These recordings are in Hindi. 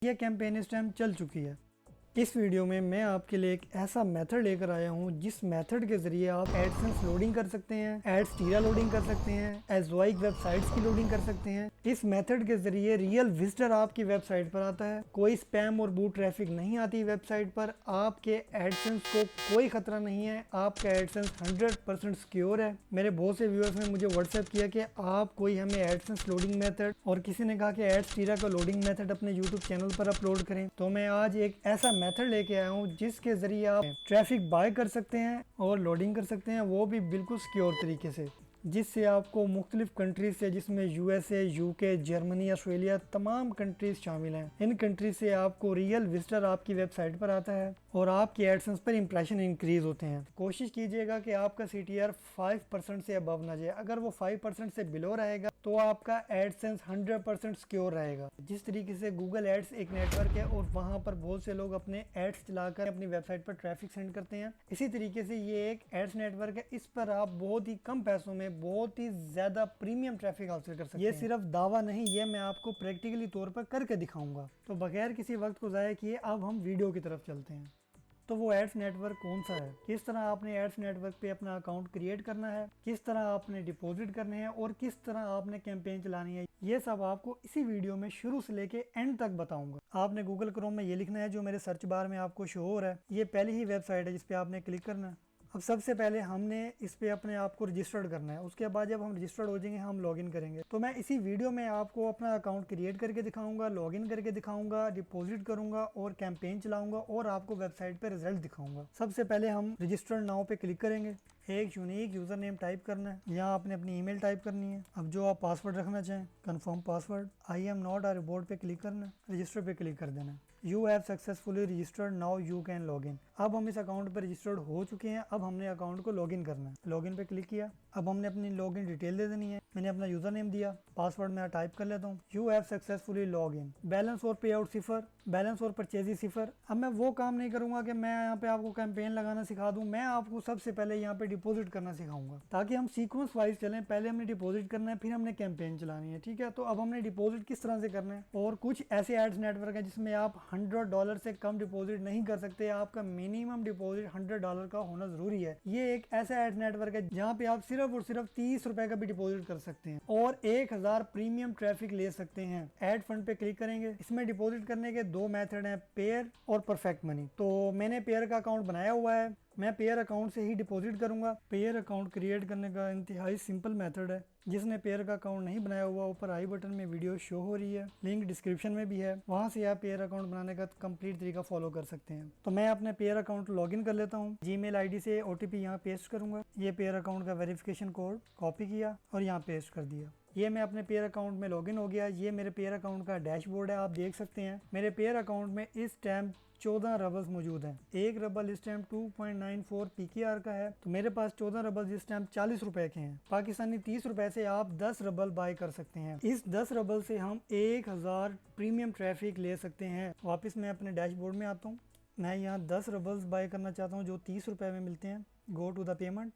ये कैंपेन इस टाइम चल चुकी है। इस वीडियो में मैं आपके लिए एक ऐसा मेथड लेकर आया हूं जिस मेथड के जरिए आप एडसेंस लोडिंग कर सकते हैं, एड्स टीरा लोडिंग कर सकते हैं, एजवाइक वेबसाइट्स की लोडिंग कर सकते हैं। इस मेथड के जरिए रियल विजिटर आपकी वेबसाइट पर आता है, कोई स्पैम और बूट ट्रैफिक नहीं आती वेबसाइट पर, आपके एडसेंस को कोई खतरा नहीं है, आपका एडसेंस 100% सिक्योर है। मेरे बहुत से व्यूअर्स ने मुझे व्हाट्सएप किया कि आप कोई हमें एडसेंस लोडिंग मेथड, और किसी ने कहा कि एड्स टीरा का लोडिंग मेथड अपने यूट्यूब चैनल पर अपलोड करें। तो मैं आज एक ऐसा मेथड लेके आया हूँ जिसके जरिए आप ट्रैफिक बाय कर सकते हैं और लोडिंग कर सकते हैं, वो भी बिल्कुल सिक्योर तरीके से, जिससे आपको मुख्तलिफ कंट्रीज से, जिसमें यूएसए, यूके, जर्मनी, ऑस्ट्रेलिया, तमाम कंट्रीज शामिल हैं, इन कंट्रीज से आपको रियल विजिटर आपकी वेबसाइट पर आता है और आपकी एडसेंस पर इंप्रेशन इंक्रीज होते हैं। कोशिश कीजिएगा कि आपका CTR 5% से अबव ना जाए। अगर वो 5% से बिलो रहेगा तो आपका एडसेंस 100% सिक्योर रहेगा। जिस तरीके से गूगल एड्स एक नेटवर्क है और वहां पर बहुत से लोग अपने एड्स चलाकर अपनी वेबसाइट पर ट्रैफिक सेंड करते हैं, इसी तरीके से ये एक एड्स नेटवर्क है। इस पर आप बहुत ही कम पैसों में बहुत ही ज्यादा प्रीमियम ट्रैफिक हासिल कर सकते हैं। ये सिर्फ दावा नहीं, ये मैं आपको प्रैक्टिकली तौर पर करके दिखाऊंगा। तो बगैर किसी वक्त को ज़ाया किए अब हम वीडियो की तरफ चलते हैं। तो वो एड्स नेटवर्क कौन सा है, किस तरह आपने एड्स नेटवर्क पे अपना अकाउंट क्रिएट करना है, किस तरह आपने डिपॉजिट करने हैं और किस तरह आपने कैंपेन चलानी है, ये सब आपको इसी वीडियो में शुरू से लेके एंड तक बताऊंगा। आपने गूगल क्रोम में ये लिखना है जो मेरे सर्च बार में आपको शो हो रहा है। ये पहली ही वेबसाइट है जिस पे आपने क्लिक करना है। अब सबसे पहले हमने इस पे अपने आप को रजिस्टर्ड करना है। उसके बाद जब हम रजिस्टर्ड हो जाएंगे हम लॉगिन करेंगे। तो मैं इसी वीडियो में आपको अपना अकाउंट क्रिएट करके दिखाऊंगा, लॉगिन करके दिखाऊंगा, डिपॉजिट करूंगा और कैंपेन चलाऊंगा और आपको वेबसाइट पे रिजल्ट दिखाऊंगा। सबसे पहले हम रजिस्टर्ड नाउ पे क्लिक करेंगे। एक यूनिक यूजर नेम टाइप करना है, यहाँ आपने अपनी ईमेल टाइप करनी है। अब जो आप पासवर्ड रखना चाहें, confirm password, I am not a robot पे क्लिक करना है, रजिस्टर पे क्लिक कर देना है। You have successfully registered, now you can log in. अब हम इस अकाउंट पर रजिस्टर्ड हो चुके हैं। अब हमने अकाउंट को लॉगिन करना है। लॉगिन पे क्लिक किया। अब हमने अपनी लॉगिन डिटेल दे देनी है। मैंने अपना यूजर नेम दिया, पासवर्ड मैं टाइप कर लेता हूँ। You have successfully log in. Balance और पे आउट 0, बैलेंस और परचेज 0। अब मैं वो काम नहीं करूंगा कि मैं यहाँ पे आपको कैंपेन लगाना सिखा दूं। मैं आपको सबसे पहले यहाँ पे डिपॉजिट करना सिखाऊंगा ताकि हम सीक्वेंस वाइज चलें। पहले हमने डिपॉजिट करना है, फिर हमने कैंपेन चलानी है, ठीक है। तो अब हमने डिपॉजिट किस तरह से करना है, और कुछ ऐसे एड्स नेटवर्क है जिसमें आप $100 से कम डिपॉजिट नहीं कर सकते। आपका मिनिमम डिपॉजिट $100 का होना जरूरी है। ये एक ऐसा एड्स नेटवर्क है जहाँ पे आप सिर्फ और सिर्फ 30 रुपए का भी डिपॉजिट कर सकते हैं और 1000 प्रीमियम ट्रैफिक ले सकते हैं। एड फंड पे क्लिक करेंगे। इसमें डिपॉजिट करने के दो मेथड हैं, पेयर और परफेक्ट मनी। तो मैंने पेयर का अकाउंट बनाया हुआ है, मैं पेयर अकाउंट से ही डिपॉजिट करूंगा। पेयर अकाउंट क्रिएट करने का इंतहाई सिंपल मेथड है। जिसने पेयर का अकाउंट नहीं बनाया हुआ, ऊपर आई बटन में वीडियो शो हो रही है, लिंक डिस्क्रिप्शन में भी है, वहां से आप पेयर अकाउंट बनाने का कंप्लीट तरीका फॉलो कर सकते हैं। तो मैं अपने पेयर अकाउंट लॉगिन कर लेता हूँ। जीमेल आईडी से OTP यहाँ पेस्ट करूंगा। ये पेयर अकाउंट का वेरिफिकेशन कोड कॉपी किया और यहाँ पेस्ट कर दिया। ये मैं अपने पेयर अकाउंट में लॉगिन हो गया। ये मेरे पेयर अकाउंट का डैशबोर्ड है, आप देख सकते हैं। मेरे पेयर अकाउंट में इस टाइम 14 रबल्स मौजूद हैं। एक रबल इस टाइम 2.94 PKR का है। तो मेरे पास 14 रबल इस टाइम 40 रुपए के हैं। पाकिस्तानी 30 रुपए से आप 10 रबल बाय कर सकते हैं। इस 10 रबल से हम 1000 प्रीमियम ट्रैफिक ले सकते हैं। वापस मैं अपने डैशबोर्ड में आता हूँ। मैं यहाँ 10 रबल्स बाय करना चाहता हूँ जो 30 रुपए में मिलते हैं। Go to the payment.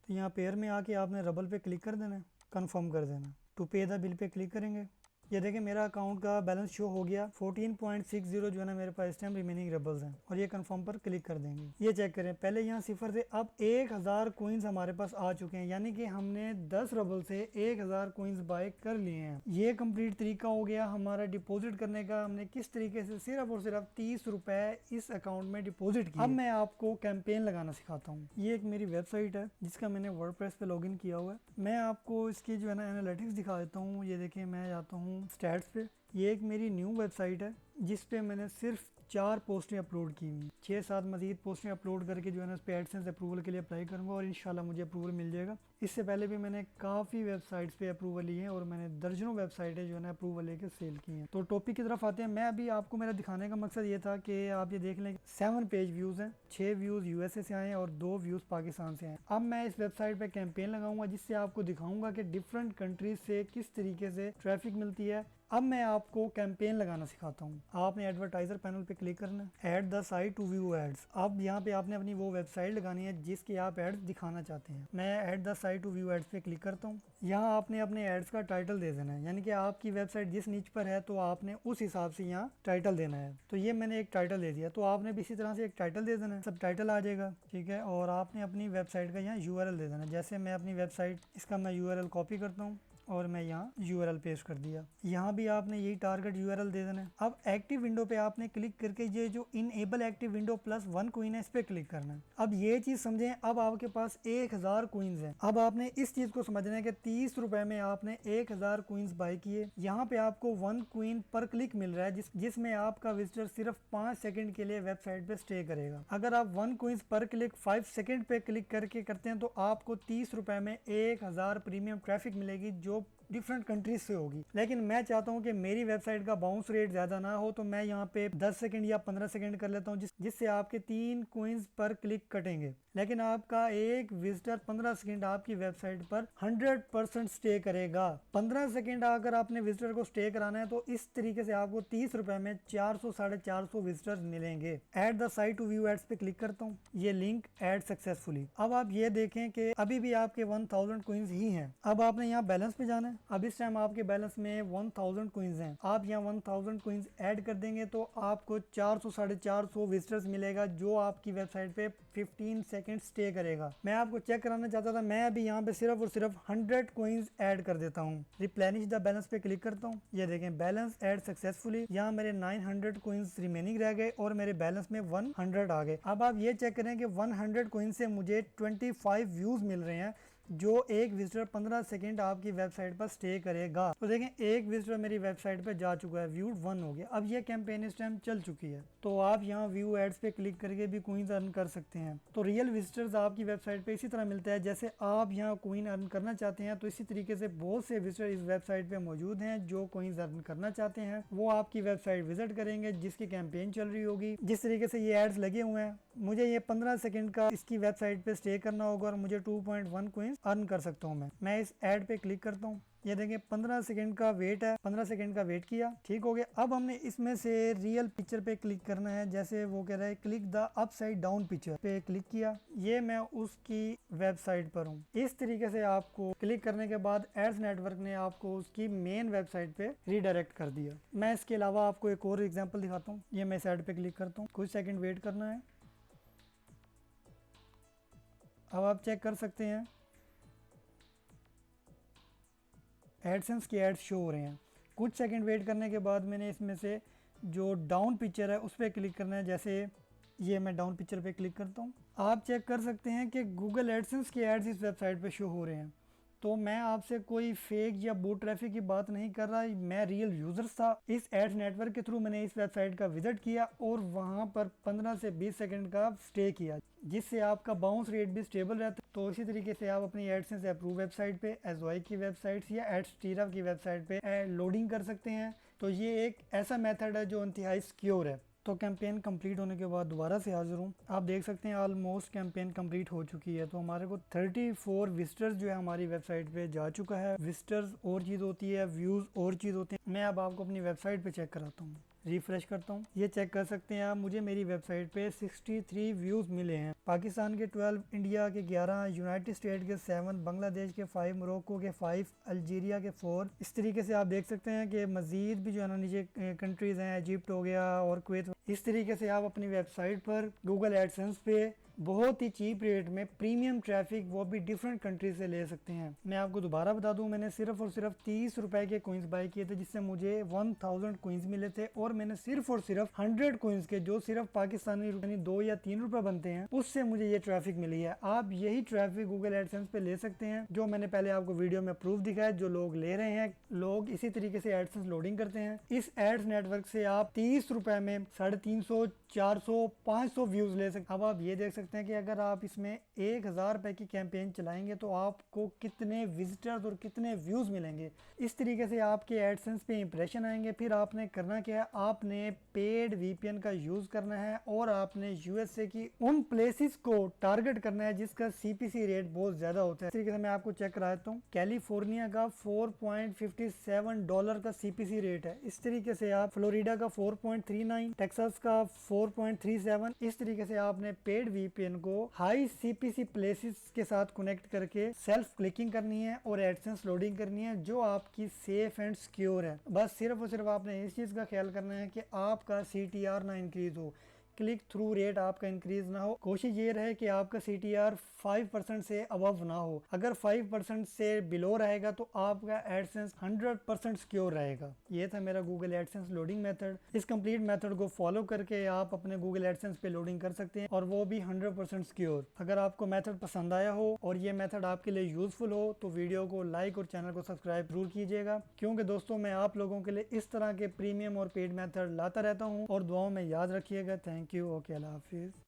तो यहाँ पेयर में आके आपने रबल पे क्लिक कर देना है, कन्फर्म कर देना। टू पे द बिल पे क्लिक करेंगे। ये देखिए मेरा अकाउंट का बैलेंस शो हो गया। 14.60 जो है ना मेरे पास इस टाइम रिमेनिंग रबल्स हैं और ये कंफर्म पर क्लिक कर देंगे। ये चेक करें, पहले यहाँ 0 थे, अब 1000 कोइंस हमारे पास आ चुके हैं, यानी कि हमने 10 रबल से 1000 कोइंस बाय कर लिए हैं। ये कंप्लीट तरीका हो गया हमारा डिपॉजिट करने का। हमने किस तरीके से सिर्फ और सिर्फ 30 रुपए इस अकाउंट में डिपॉजिट किया। अब मैं आपको कैंपेन लगाना सिखाता हूँ। ये एक मेरी वेबसाइट है जिसका मैंने वर्डप्रेस पे लॉगिन किया हुआ है। मैं आपको इसकी जो है ना एनालिटिक्स दिखा देता हूँ। ये देखिए मैं जाता हूँ स्टैट्स पे। ये एक मेरी न्यू वेबसाइट है जिस पे मैंने सिर्फ 4 पोस्टें अपलोड की हुई। 6-7 मजीद पोस्टें अपलोड करके जो है ना उस पर एडसेंस अप्रूवल के लिए अप्लाई करूंगा और इंशाल्लाह मुझे अप्रूवल मिल जाएगा। इससे पहले भी मैंने काफ़ी वेबसाइट्स पे अप्रूवल लिए हैं और मैंने दर्जनों वेबसाइटें जो है ना अप्रूवल लेके सेल की हैं। तो टॉपिक की तरफ आते हैं। मैं अभी आपको मेरा दिखाने का मकसद ये था कि आप ये देख लें 7 पेज व्यूज़ हैं, 6 व्यूज़ USA से आए हैं और 2 व्यूज़ पाकिस्तान से आए। अब मैं इस वेबसाइट पर कैंपेन लगाऊंगा जिससे आपको दिखाऊंगा कि डिफरेंट कंट्रीज से किस तरीके से ट्रैफिक मिलती है। अब मैं आपको कैंपेन लगाना सिखाता हूँ। आपने एडवर्टाइजर पैनल पे क्लिक करना है, add the site to view ads. अब यहाँ पे आपने अपनी वो वेबसाइट लगानी है जिसके आप एड्स दिखाना चाहते हैं। मैं add the site to view ads पे क्लिक करता हूँ। यहाँ आपने अपने एड्स का टाइटल दे देना है, यानी कि आपकी वेबसाइट जिस नीच पर है तो आपने उस हिसाब से यहाँ टाइटल देना है। तो ये मैंने एक टाइटल दे दिया, तो आपने भी इसी तरह से एक टाइटल दे देना है, सब टाइटल आ जाएगा, ठीक है। और आपने अपनी वेबसाइट का यहाँ यूआरएल दे देना है। जैसे मैं अपनी वेबसाइट, इसका मैं यूआरएल कॉपी करता हूँ और मैं यहाँ यूआरएल पेस्ट कर दिया। यहाँ भी आपने यही टारगेट यूआरएल दे देना है। अब एक्टिव विंडो पे आपने क्लिक करके ये जो enable active window plus 1 coin है इस पे क्लिक करना है। अब ये चीज समझें, अब आपके पास 1000 कॉइन्स हैं। अब आपने इस चीज को समझना है कि 30 रुपए में आपने 1000 कॉइन्स बाय किए। यहाँ पे आपको 1 कॉइन पर क्लिक मिल रहा है जिसमें आपका विजिटर सिर्फ 5 सेकंड के लिए वेबसाइट पे स्टे करेगा। अगर आप 1 कॉइन्स पर क्लिक 5 सेकंड पे क्लिक करके करते हैं तो आपको 30 रुपए में 1000 प्रीमियम ट्रैफिक मिलेगी जो डिफरेंट कंट्रीज से होगी। लेकिन मैं चाहता हूं कि मेरी वेबसाइट का बाउंस रेट ज्यादा ना हो, तो मैं यहाँ पे 10 सेकंड या 15 सेकंड कर लेता हूं जिससे आपके 3 कॉइन्स पर क्लिक कटेंगे। लेकिन आपका एक विजिटर 15 सेकंड आपकी वेबसाइट पर 100% स्टे करेगा। 15 सेकंड अगर आपने विजिटर को स्टे कराना है तो इस तरीके से आपको 30 रुपए में 400 साढ़े 400 विजिटर्स मिलेंगे। Add the site to view ads पे क्लिक करता हूँ, ये लिंक ऐड सक्सेसफुली। अब आप ये देखें कि अभी भी आपके 1000 कॉइन्स ही हैं। अब आपने यहाँ बैलेंस पे जाना है। अब इस टाइम आपके बैलेंस में 1000 कॉइन्स हैं। आप यहाँ 1000 कॉइन्स ऐड कर देंगे तो आपको 400 साढ़े 400 विजिटर्स मिलेगा जो आपकी वेबसाइट पे 15 सेकंड स्टे करेगा। मैं आपको चेक कराना चाहता था, मैं अभी यहाँ पे सिर्फ और सिर्फ 100 कॉइन्स ऐड कर देता हूँ। रिप्लेनिश द बैलेंस पे क्लिक करता हूँ, ये देखें बैलेंस ऐड सक्सेसफुली। यहाँ मेरे 900 कॉइन्स रिमेनिंग रह गए और मेरे बैलेंस में 100 आ गए। अब आप ये चेक करें कि 100 कॉइन्स से मुझे 25 व्यूज मिल रहे हैं जो एक विजिटर 15 सेकंड आपकी वेबसाइट पर स्टे करेगा। तो देखें एक विजिटर मेरी वेबसाइट पे जा चुका है, व्यूड 1 हो गया। अब ये कैंपेन इस टाइम चल चुकी है। तो आप यहाँ व्यू एड्स पे क्लिक करके भी कॉइन्स अर्न कर सकते हैं। तो रियल विजिटर्स आपकी वेबसाइट पे इसी तरह मिलता है जैसे आप यहाँ कॉइन अर्न करना चाहते हैं। तो इसी तरीके से बहुत से विजिटर इस वेबसाइट पे मौजूद हैं जो कॉइन्स अर्न करना चाहते हैं। वो आपकी वेबसाइट विजिट करेंगे जिसकी कैंपेन चल रही होगी। जिस तरीके से ये एड्स लगे हुए हैं, मुझे ये 15 सेकंड का इसकी वेबसाइट पे स्टे करना होगा और मुझे 2.1 कॉइन्स अर्न कर सकता हूँ। मैं इस ऐड पे क्लिक करता हूँ, ये देखें 15 सेकंड का वेट है, 15 सेकंड का वेट किया, ठीक हो गया। अब हमने इसमें से रियल पिक्चर पे क्लिक करना है। जैसे वो कह रहा है click the upside down picture पे क्लिक किया, ये मैं उसकी वेबसाइट पर हूँ। इस तरीके से आपको क्लिक करने के बाद एड्स नेटवर्क ने आपको उसकी मेन वेबसाइट पे रीडायरेक्ट कर दिया। मैं इसके अलावा आपको एक और एग्जाम्पल दिखाता हूँ। ये मैं इस ऐड पे क्लिक करता हूँ, कुछ सेकंड वेट करना है। अब आप चेक कर सकते हैं एडसेंस के एड्स शो हो रहे हैं। कुछ सेकंड वेट करने के बाद मैंने इसमें से जो डाउन पिक्चर है उस पर क्लिक करना है। जैसे ये मैं डाउन पिक्चर पे क्लिक करता हूँ, आप चेक कर सकते हैं कि गूगल एडसेंस के एड्स इस वेबसाइट पे शो हो रहे हैं। तो मैं आपसे कोई फेक या बूट ट्रैफिक की बात नहीं कर रहा, मैं रियल यूजर्स था। इस एड्स नेटवर्क के थ्रू मैंने इस वेबसाइट का विजिट किया और वहां पर 15 से 20 सेकंड का स्टे किया जिससे आपका बाउंस रेट भी स्टेबल रहता है। तो इसी तरीके से आप अपनी एडसेंस अप्रूव वेबसाइट पे एज़वाई की वेबसाइट या एडस्टीरा की वेबसाइट पे लोडिंग कर सकते हैं। तो ये एक ऐसा मेथड है जो इंतहाई सिक्योर है। तो कैंपेन कंप्लीट होने के बाद दोबारा से हाजिर हूँ। आप देख सकते हैं ऑलमोस्ट कैंपेन कंप्लीट हो चुकी है। तो हमारे को 34 विजिटर्स जो है हमारी वेबसाइट पे जा चुका है। विजिटर्स और चीज़ होती है, व्यूज़ और चीज़ होती है। मैं अब आपको अपनी वेबसाइट पे चेक कराता हूँ, रिफ्रेश करता हूँ। ये चेक कर सकते हैं आप, मुझे मेरी वेबसाइट पे 63 व्यूज़ मिले हैं। पाकिस्तान के 12, इंडिया के 11, यूनाइटेड स्टेट के 7, बांग्लादेश के 5, मोरक्को के 5, अल्जीरिया के 4। इस तरीके से आप देख सकते हैं कि मज़ीद भी जो है ना नीचे कंट्रीज़ हैं, इजिप्ट हो गया और कुवैत। इस तरीके से आप अपनी वेबसाइट पर गूगल एडसेंस पे बहुत ही चीप रेट में प्रीमियम ट्रैफिक वो भी डिफरेंट कंट्री से ले सकते हैं। मैं आपको दोबारा बता दूं, मैंने सिर्फ और सिर्फ 30 रुपए के कॉइन्स बाय किए थे जिससे मुझे 1000 कॉइन्स मिले थे। और मैंने सिर्फ और सिर्फ 100 कॉइन्स के जो सिर्फ पाकिस्तानी रुपये 2 या 3 रुपए बनते हैं उससे मुझे ये ट्रैफिक मिली है। आप यही ट्रैफिक गूगल एडसेंस पे ले सकते हैं जो मैंने पहले आपको वीडियो में प्रूफ दिखाया। जो लोग ले रहे हैं, लोग इसी तरीके से एडसेंस लोडिंग करते हैं। इस एड्स नेटवर्क से आप 30 रुपए में 350, 400, 500 व्यूज ले सकते। अब आप ये देख सकते सकते हैं कि अगर आप इसमें 1000 रुपए की कैंपेन चलाएंगे तो आपको कितने विजिटर्स और कितने व्यूज़ मिलेंगे। इस तरीके से आपके एडसेंस पे इंप्रेशन आएंगे। फिर आपने करना क्या है, आपने पेड वीपीएन का यूज़ करना है और आपने यूएसए की उन प्लेसेस को टारगेट करना है जिसका सीपीसी रेट बहुत ज़्यादा होता है। इस तरीके से मैं आपको चेक करा देता हूँ। कैलिफोर्निया का $4.57 का सीपीसी रेट है। इस तरीके से आप फ्लोरिडा का 4.39, टेक्सास का 4.37। इस तरीके से आपने पेड वीपीएन को हाई सीपीसी प्लेसेस के साथ कनेक्ट करके सेल्फ क्लिकिंग करनी है और एडसेंस लोडिंग करनी है जो आपकी सेफ एंड सिक्योर है। बस सिर्फ और सिर्फ आपने इस चीज़ का ख्याल करना है कि आपका CTR ना इंक्रीज हो, क्लिक थ्रू रेट आपका इंक्रीज ना हो। कोशिश ये रहे कि आपका CTR 5% से अबव ना हो। अगर 5% से बिलो रहेगा तो आपका एडसेंस 100% सिक्योर रहेगा। ये था मेरा गूगल एडसेंस लोडिंग मेथड। इस कंप्लीट मेथड को फॉलो करके आप अपने गूगल एडसेंस पे लोडिंग कर सकते हैं और वो भी 100% सिक्योर। अगर आपको मेथड पसंद आया हो और ये मेथड आपके लिए यूजफुल हो तो वीडियो को लाइक और चैनल को सब्सक्राइब जरूर कीजिएगा, क्योंकि दोस्तों मैं आप लोगों के लिए इस तरह के प्रीमियम और पेड मेथड लाता रहता हूँ। और दुआओं में याद रखिएगा। Thank you. ओके, अल्लाह हाफिज़।